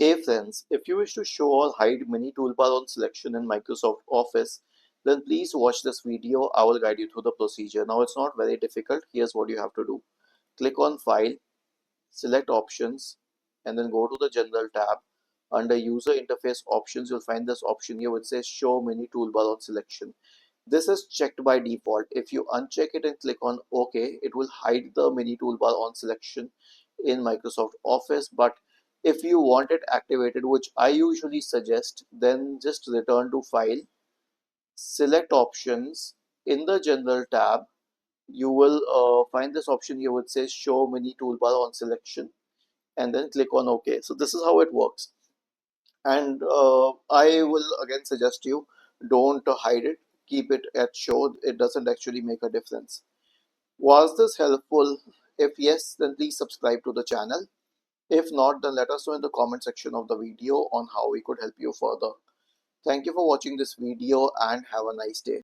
Hey friends, if you wish to show or hide mini toolbar on selection in Microsoft Office, then please watch this video. I will guide you through the procedure. Now it's not very difficult. Here's what you have to do. Click on File, select Options, and then go to the General tab. Under User Interface Options, you'll find this option here which says Show Mini Toolbar on Selection. This is checked by default. If you uncheck it and click on OK, it will hide the mini toolbar on selection in Microsoft Office. But if you want it activated, which I usually suggest, then just return to File, select Options. In the General tab, you will find this option here which says Show Mini Toolbar on Selection, and then click on OK. So this is how it works. And I will again suggest you don't hide it, keep it at show. It doesn't actually make a difference. Was this helpful? If yes, then please subscribe to the channel. If not, then let us know in the comment section of the video on how we could help you further. Thank you for watching this video and have a nice day.